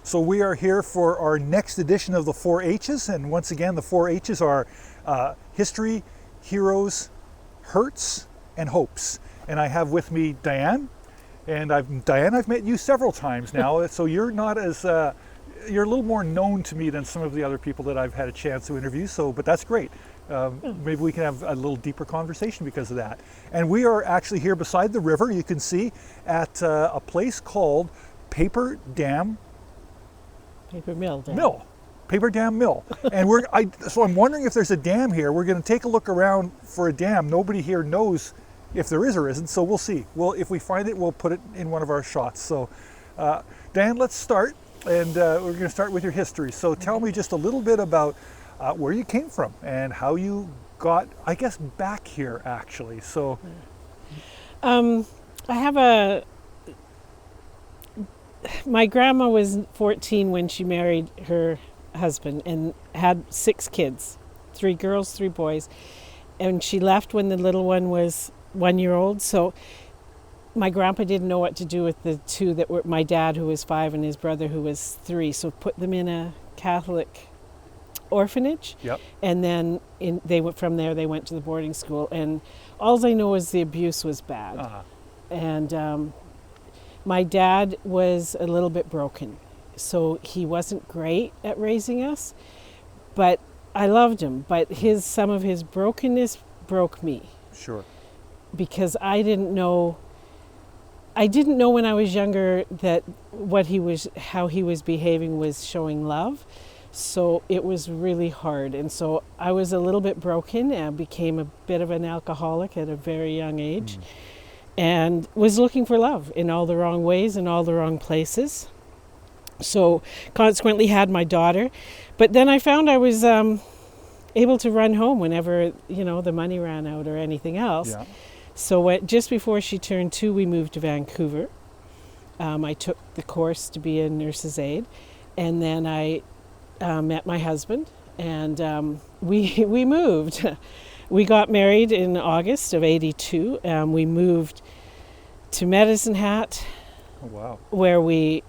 So we are here for our next edition of the 4 H's, and once again the 4 H's are history, heroes, hurts, and hopes. And I have with me Diane, and Diane, I've met you several times now, so you're not as you're a little more known to me than some of the other people that I've had a chance to interview. But that's great. Maybe we can have a little deeper conversation because of that. And we are actually here beside the river. You can see at a place called Paper Dam Mill. Paper Dam Mill. And so I'm wondering if there's a dam here. We're going to take a look around for a dam. Nobody here knows if there is or isn't, so we'll see. Well, if we find it, we'll put it in one of our shots. So, Dan, let's start. And we're going to start with your history. So tell me just a little bit about where you came from and how you got, I guess, back here, actually. So, I have my grandma was 14 when she married her husband and had 6 kids, 3 girls, 3 boys. And she left when the little one was 1 year old. So my grandpa didn't know what to do with the 2 that were my dad, who was 5, and his brother, who was 3. So put them in a Catholic orphanage. Yep. And then they went from there. They went to the boarding school, and all I know is the abuse was bad. Uh-huh. And my dad was a little bit broken, so he wasn't great at raising us, but I loved him. But some of his brokenness broke me. Sure. Because I didn't know when I was younger that how he was behaving was showing love. So it was really hard. And so I was a little bit broken and became a bit of an alcoholic at a very young age. And was looking for love in all the wrong ways and all the wrong places. So consequently had my daughter. But then I found I was able to run home whenever, the money ran out or anything else. Yeah. So just before she turned 2, we moved to Vancouver. I took the course to be a nurse's aide. And then I met my husband, and we moved. We got married in August of '82. We moved to Medicine Hat. Oh, wow. Where we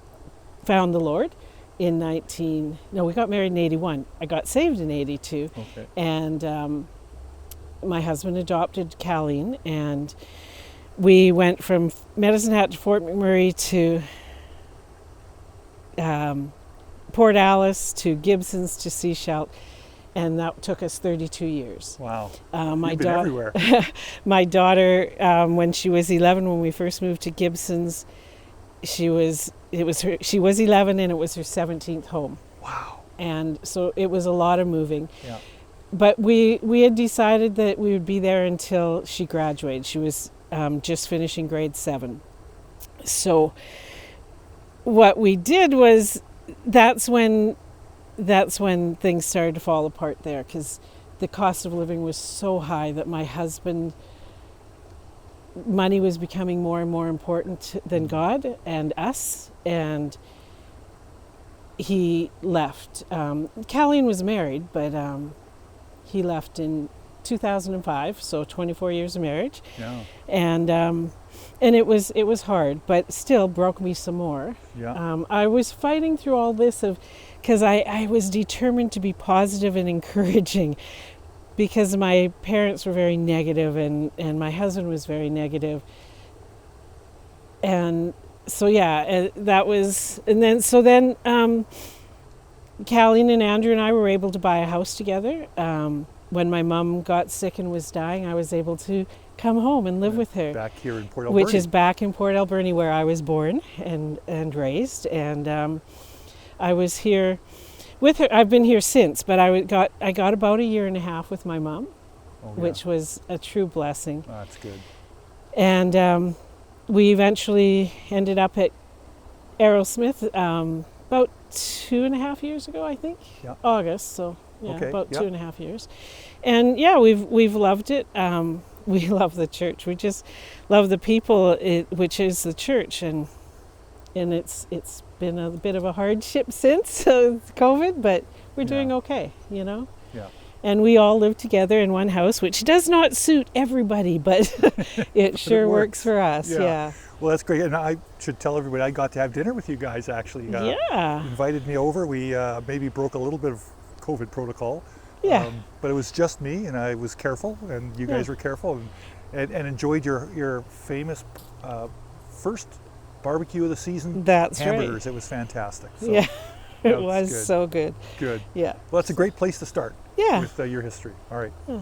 found the Lord in we got married in '81. I got saved in '82. Okay. And my husband adopted Colleen, and we went from Medicine Hat to Fort McMurray to Port Alice to Gibsons to Sechelt, and that took us 32 years. Wow. You've been everywhere. My daughter, when she was 11, when we first moved to Gibsons, she was 11, and it was her 17th home. Wow. And so it was a lot of moving. Yeah. But we had decided that we would be there until she graduated. She was just finishing grade 7. So what we did was, that's when things started to fall apart there, because the cost of living was so high that my husband, money was becoming more and more important than God and us, and he left. Colleen was married, but he left in 2005, so 24 years of marriage. Yeah. And it was hard, but still broke me some more. Yeah. I was fighting through all this because I was determined to be positive and encouraging, because my parents were very negative, and my husband was very negative. And so that was, and then Colleen and Andrew and I were able to buy a house together. When my mom got sick and was dying, I was able to come home and live with her. Back here in Port Alberni. Which is back in Port Alberni, where I was born and raised. And I was here with her. I've been here since, but I got about 1.5 years with my mom, which was a true blessing. Oh, that's good. And we eventually ended up at Aerosmith about 2.5 years ago, I think. Yeah. August, so about 2.5 years. And we've loved it. We love the church. We just love the people, which is the church, and it's been a bit of a hardship since COVID, but we're doing okay, Yeah. And we all live together in one house, which does not suit everybody, but it sure works for us. Yeah. Well, that's great. And I should tell everybody I got to have dinner with you guys, actually. Yeah. Invited me over. We maybe broke a little bit of COVID protocol. Yeah. But it was just me, and I was careful, and you guys were careful, and enjoyed your famous first barbecue of the season. That's hamburgers. right. It was fantastic. So, Yeah. It that's was good. so good. Good. Yeah. Well, that's a great place to start. Yeah. With your history. All right. Yeah.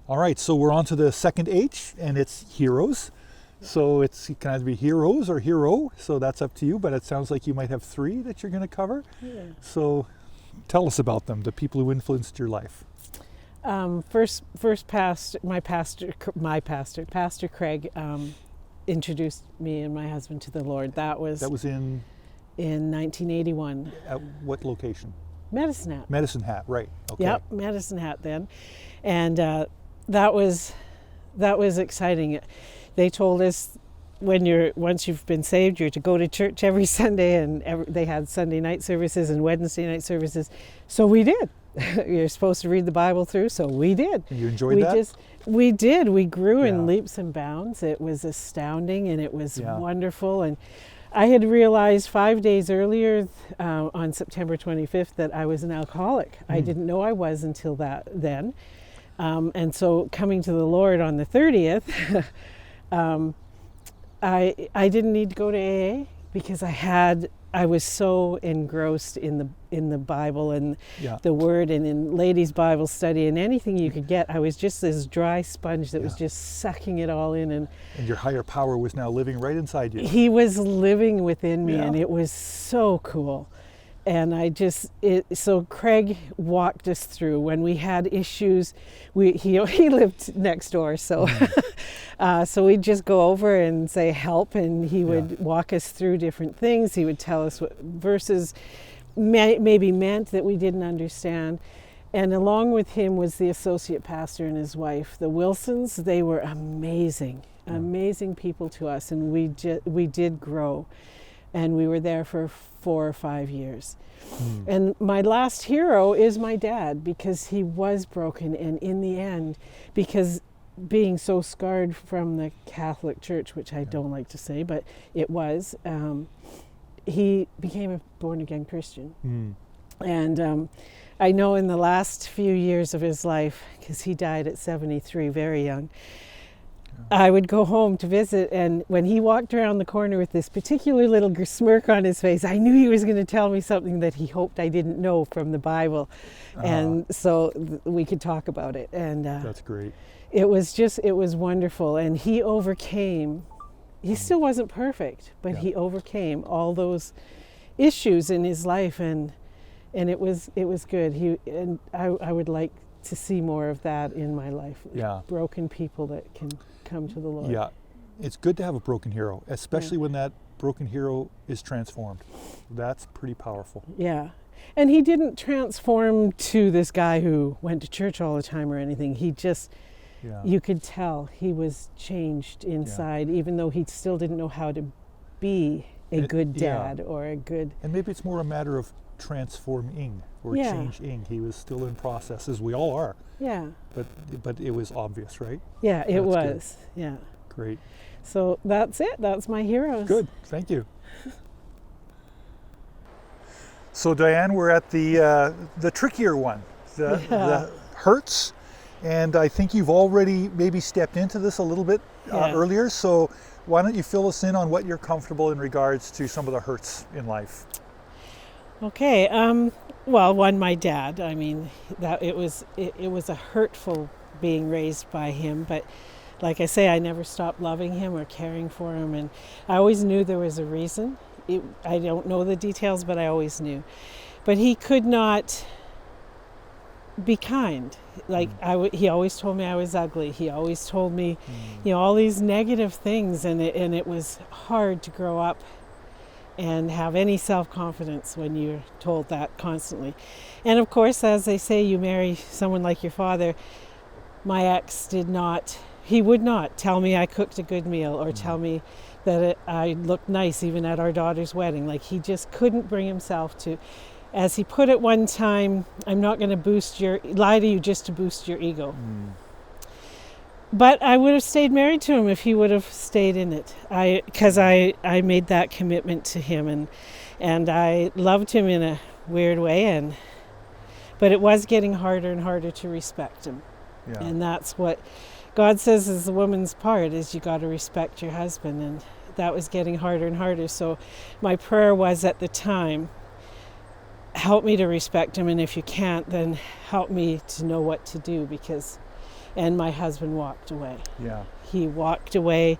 All right. So we're on to the second H, and it's heroes. So it can either be heroes or hero. So that's up to you. But it sounds like you might have 3 that you're going to cover. Yeah. So tell us about them, the people who influenced your life. First Pastor Craig, introduced me and my husband to the Lord. That was in 1981. At what location? Medicine Hat. Medicine Hat, right? Okay. Yep, Medicine Hat then, and that was exciting. They told us once you've been saved, you're to go to church every Sunday, and they had Sunday night services and Wednesday night services. So we did. You're supposed to read the Bible through, so we did. And you enjoyed that? We did. We grew in leaps and bounds. It was astounding, and it was wonderful. And I had realized 5 days earlier, on September 25th, that I was an alcoholic. I didn't know I was until then. And so coming to the Lord on the 30th, I didn't need to go to AA because I was so engrossed in the Bible and the Word, and in ladies' Bible study and anything you could get. I was just this dry sponge that was just sucking it all in. And your higher power was now living right inside you. He was living within me, and it was so cool. And so Craig walked us through when we had issues. He lived next door, so so we'd just go over and say help, and he would walk us through different things. He would tell us what verses maybe meant that we didn't understand. And along with him was the associate pastor and his wife, the Wilsons. They were amazing people to us, and we did grow. And we were there for 4 or 5 years. And my last hero is my dad, because he was broken, and in the end, because being so scarred from the Catholic Church, which I don't like to say, but it was, he became a born-again Christian. And I know in the last few years of his life, because he died at 73, very young, I would go home to visit, and when he walked around the corner with this particular little smirk on his face, I knew he was going to tell me something that he hoped I didn't know from the Bible. And so we could talk about it. And that's great. It was wonderful. And he overcame, he still wasn't perfect, but he overcame all those issues in his life, and it was good. I would like to see more of that in my life. Broken people that can come to the Lord. Yeah, it's good to have a broken hero, especially when that broken hero is transformed. That's pretty powerful. Yeah, and he didn't transform to this guy who went to church all the time or anything. He just, you could tell he was changed inside, even though he still didn't know how to be a good dad or a good... And maybe it's more a matter of transforming or changing. He was still in process, as we all are. Yeah. But it was obvious, right? Yeah, it was. Good. Yeah. Great. So that's it. That's my heroes. Good. Thank you. So Diane, we're at the trickier one, the hurts, and I think you've already maybe stepped into this a little bit earlier. So why don't you fill us in on what you're comfortable in regards to some of the hurts in life? Okay. Well, one, my dad. I mean, that it was a hurtful being raised by him, but like I say, I never stopped loving him or caring for him, and I always knew there was a reason. I don't know the details, but I always knew. But he could not be kind. Like he always told me I was ugly. He always told me, all these negative things, and it was hard to grow up and have any self-confidence when you're told that constantly. And of course, as they say, you marry someone like your father. My ex he would not tell me I cooked a good meal or tell me that I looked nice even at our daughter's wedding. Like, he just couldn't bring himself to. as he put it one time, I'm not going to lie to you just to boost your ego. But I would have stayed married to him if he would have stayed in it. Because I made that commitment to him, and I loved him in a weird way, but it was getting harder and harder to respect him. Yeah. And that's what God says is the woman's part, is you got to respect your husband, and that was getting harder and harder. So my prayer was at the time, help me to respect him, and if you can't, then help me to know what to do, and my husband walked away. Yeah. He walked away,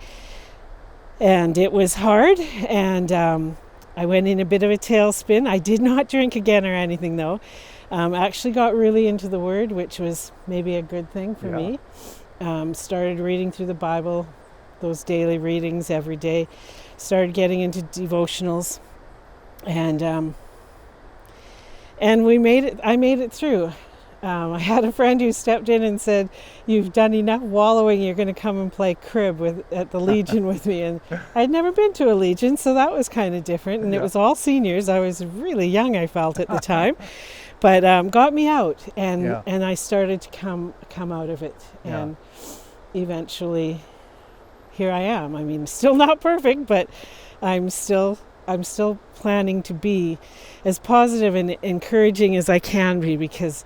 and it was hard, and I went in a bit of a tailspin. I did not drink again or anything, though. Actually got really into the Word, which was maybe a good thing for me. Started reading through the Bible, those daily readings every day. Started getting into devotionals, and we made it. I made it through. I had a friend who stepped in and said, "You've done enough wallowing. You're going to come and play crib at the Legion with me." And I'd never been to a Legion, so that was kind of different. And it was all seniors. I was really young, I felt at the time, but got me out, and I started to come out of it, and eventually, here I am. I mean, still not perfect, but I'm still planning to be as positive and encouraging as I can be, because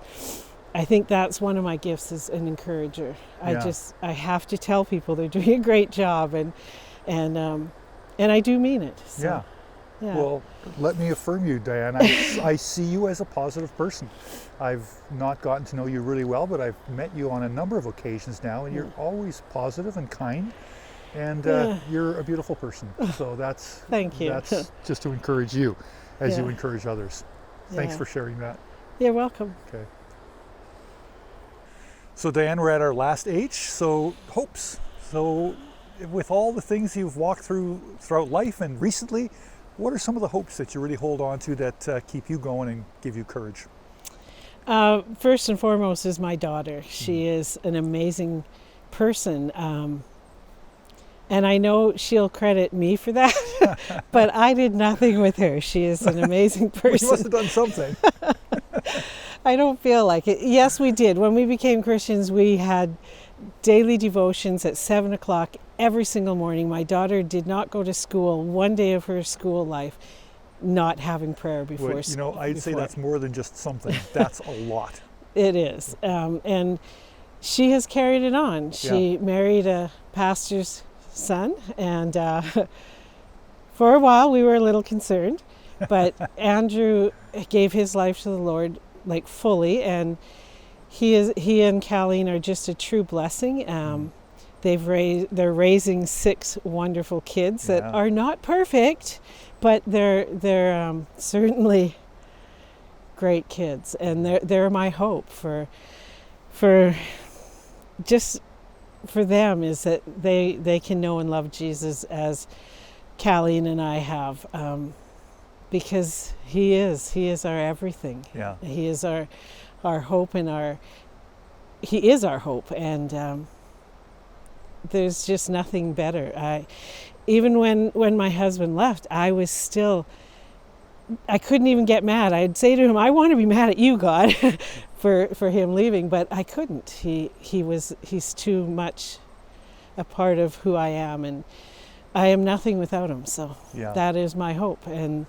I think that's one of my gifts, as an encourager. I have to tell people they're doing a great job, and I do mean it. So, yeah. Well, let me affirm you, Diane. I see you as a positive person. I've not gotten to know you really well, but I've met you on a number of occasions now, and you're always positive and kind, and you're a beautiful person. So that's thank you. That's just to encourage you as you encourage others. Thanks for sharing that. You're welcome. Okay. So Diane, we're at our last H, so hopes. So with all the things you've walked throughout life and recently, what are some of the hopes that you really hold on to that keep you going and give you courage? First and foremost is my daughter. She is an amazing person. And I know she'll credit me for that, but I did nothing with her. She is an amazing person. You must have done something. I don't feel like it. Yes, we did. When we became Christians, we had daily devotions at 7 o'clock every single morning. My daughter did not go to school one day of her school life not having prayer before. Well, I'd say that's more than just something. That's a lot. It is. And she has carried it on. She married a pastor's son, and for a while we were a little concerned, but Andrew gave his life to the Lord like fully, and he and Colleen are just a true blessing. They're raising 6 wonderful kids that are not perfect, but they're certainly great kids, and they're my hope for them, is that they can know and love Jesus as Colleen and I have, because he is our everything. Yeah. He is our hope, and he is our hope, and there's just nothing better. Even when my husband left, I couldn't even get mad. I'd say to him, I want to be mad at you, God, for him leaving, but I couldn't. He's too much a part of who I am, and I am nothing without him. So that is my hope, and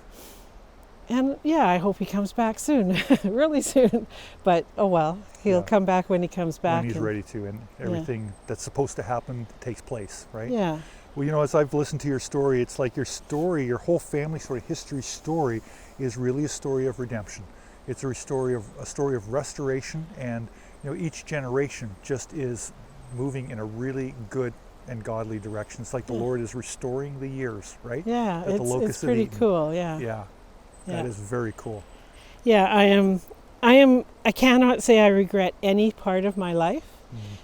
I hope he comes back soon, really soon. But oh well, he'll come back when he comes back. When he's ready to, and everything that's supposed to happen takes place, right? Yeah. Well, as I've listened to your story, it's like your story, your whole family story, history story, is really a story of redemption. It's a story of restoration, and each generation just is moving in a really good and godly direction. It's like the Lord is restoring the years, right? Yeah, it's pretty cool. Yeah. That is very cool. Yeah, I cannot say I regret any part of my life.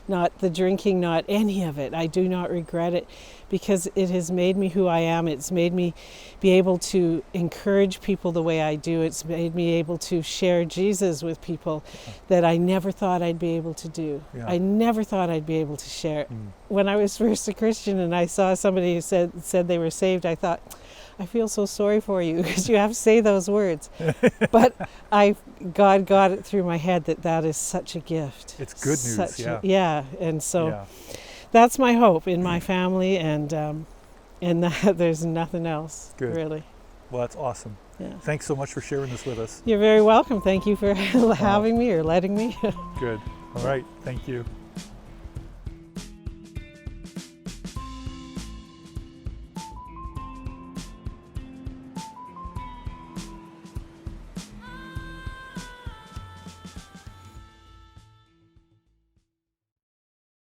Not the drinking, not any of it. I do not regret it, because it has made me who I am. It's made me be able to encourage people the way I do. It's made me able to share Jesus with people that I never thought I'd be able to do. Yeah. I never thought I'd be able to share. When I was first a Christian and I saw somebody who said they were saved, I thought, I feel so sorry for you because you have to say those words. But God got it through my head that is such a gift. It's good news, yeah. Yeah, and so Yeah. that's my hope in my family, and that there's nothing else, Good. really. Well, that's awesome. Yeah. Thanks so much for sharing this with us. You're very welcome. Thank you for having me or letting me. Good. All right. Thank you.